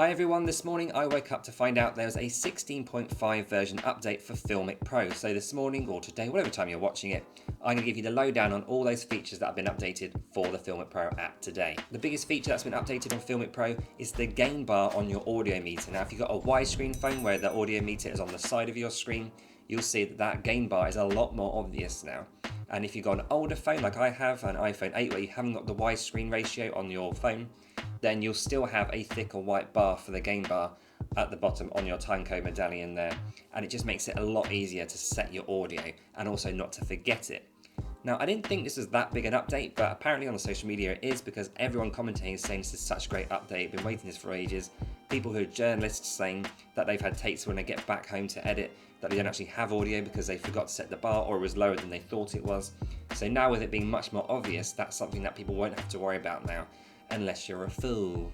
Hi everyone, this morning I woke up to find out there was a 16.5 version update for Filmic Pro. So this morning or today, whatever time you're watching it, I'm going to give you the lowdown on all those features that have been updated for the Filmic Pro app today. The biggest feature that's been updated on Filmic Pro is the gain bar on your audio meter. Now if you've got a widescreen phone where the audio meter is on the side of your screen, you'll see that that gain bar is a lot more obvious now. And if you've got an older phone like I have, an iPhone 8 where you haven't got the widescreen ratio on your phone, then you'll still have a thicker white bar for the gain bar at the bottom on your timecode medallion there, and it just makes it a lot easier to set your audio and also not to forget it. Now I didn't think this was that big an update, but apparently on the social media it is, because everyone commenting is saying this is such a great update, been waiting this for ages. People who are journalists saying that they've had takes when they get back home to edit that they don't actually have audio because they forgot to set the bar or it was lower than they thought it was. So now with it being much more obvious, that's something that people won't have to worry about now, unless you're a fool.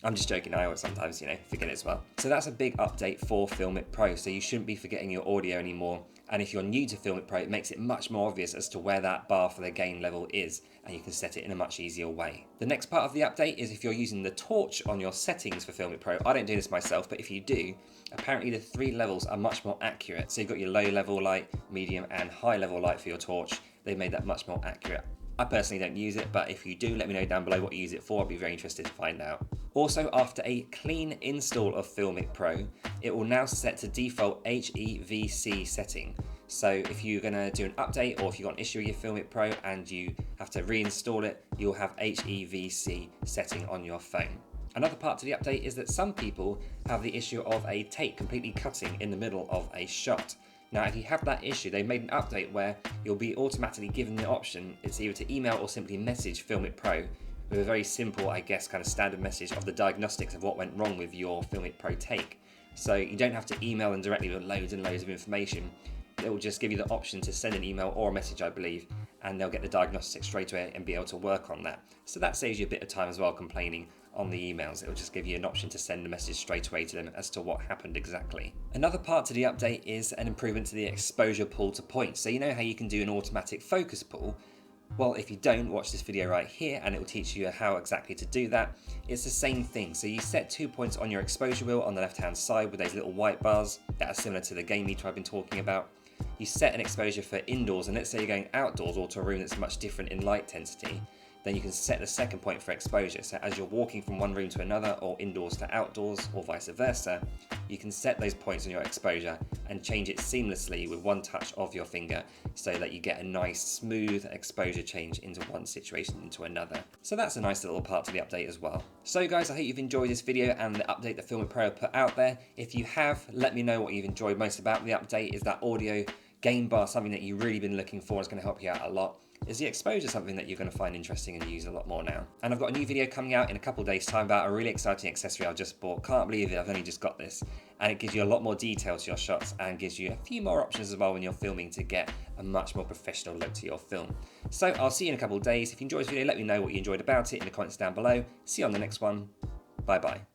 I'm just joking, I always sometimes, forget it as well. So that's a big update for Filmic Pro, so you shouldn't be forgetting your audio anymore. And if you're new to Filmic Pro, it makes it much more obvious as to where that bar for the gain level is, and you can set it in a much easier way. The next part of the update is if you're using the torch on your settings for Filmic Pro. I don't do this myself, but if you do, apparently the 3 levels are much more accurate. So you've got your low level light, medium and high level light for your torch. They've made that much more accurate. I personally don't use it, but if you do, let me know down below what you use it for. I'd be very interested to find out. Also, after a clean install of Filmic Pro, it will now set to default HEVC setting. So if you're going to do an update, or if you've got an issue with your Filmic Pro and you have to reinstall it, you'll have HEVC setting on your phone. Another part to the update is that some people have the issue of a take completely cutting in the middle of a shot. Now, if you have that issue, they've made an update where you'll be automatically given the option, it's either to email or simply message Filmic Pro with a very simple, kind of standard message of the diagnostics of what went wrong with your Filmic Pro take. So you don't have to email them directly with loads and loads of information. It will just give you the option to send an email or a message, I believe, and they'll get the diagnostics straight away and be able to work on that. So that saves you a bit of time as well complaining on the emails. It will just give you an option to send a message straight away to them as to what happened exactly. Another part to the update is an improvement to the exposure pull to point. So you know how you can do an automatic focus pull? Well, if you don't, watch this video right here and it will teach you how exactly to do that. It's the same thing. So you set 2 points on your exposure wheel on the left hand side with those little white bars that are similar to the gain meter I've been talking about. You set an exposure for indoors, and let's say you're going outdoors or to a room that's much different in light intensity, then you can set the second point for exposure. So as you're walking from one room to another, or indoors to outdoors, or vice versa, you can set those points on your exposure and change it seamlessly with one touch of your finger, so that you get a nice smooth exposure change into one situation into another. So that's a nice little part to the update as well. So guys, I hope you've enjoyed this video and the update that Filmic Pro put out there. If you have, let me know what you've enjoyed most about the update. Is that audio gain bar something that you've really been looking for? Is going to help you out a lot? Is the exposure something that you're going to find interesting and use a lot more now? And I've got a new video coming out in a couple of days time about a really exciting accessory I just bought. Can't believe it, I've only just got this. And it gives you a lot more detail to your shots and gives you a few more options as well when you're filming to get a much more professional look to your film. So I'll see you in a couple of days. If you enjoyed this video, let me know what you enjoyed about it in the comments down below. See you on the next one. Bye bye.